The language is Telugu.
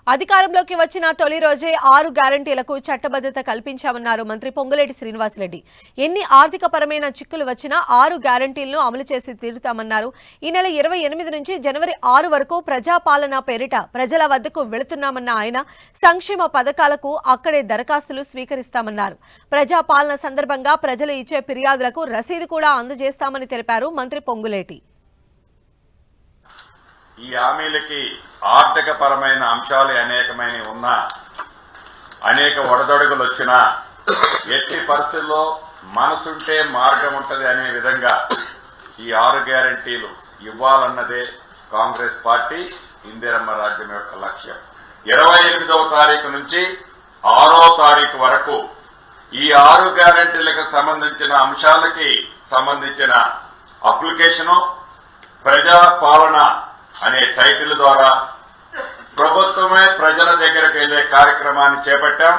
అధికారంలోకి వచ్చిన తొలి రోజే 6 గ్యారంటీలకు చట్టబద్ధత కల్పించామన్నారు మంత్రి పొంగులేటి శ్రీనివాసరెడ్డి. ఎన్ని ఆర్థికపరమైన చిక్కులు వచ్చినా 6 గ్యారంటీలను అమలు చేసి తీరుతామన్నారు. ఈ నెల 28 నుంచి జనవరి 6 వరకు ప్రజాపాలన పేరిట ప్రజల వద్దకు వెళుతున్నామన్న ఆయన సంక్షేమ పథకాలకు అక్కడే దరఖాస్తులు స్వీకరిస్తామన్నారు. ప్రజాపాలన సందర్భంగా ప్రజలు ఇచ్చే ఫిర్యాదులకు రసీదు కూడా అందజేస్తామని తెలిపారు మంత్రి పొంగులేటి. ఈ హామీలకి ఆర్థిక పరమైన అంశాలు అనేకమైన ఉన్నా అనేక ఒడదొడుగులు వచ్చినా ఎట్టి పరిస్థితుల్లో మనసుంటే మార్గం ఉంటది అనే విధంగా ఈ 6 గ్యారంటీలు ఇవ్వాలన్నదే కాంగ్రెస్ పార్టీ ఇందిరమ్మ రాజ్యం యొక్క లక్ష్యం. 28వ తారీఖు నుంచి 6వ తారీఖు వరకు ఈ 6 గ్యారంటీలకు సంబంధించిన అంశాలకి సంబంధించిన అప్లికేషను ప్రజా పాలన అనే టైటిల్ ద్వారా ప్రభుత్వమే ప్రజల దగ్గరకు వెళ్లే కార్యక్రమాన్ని చేపట్టాం.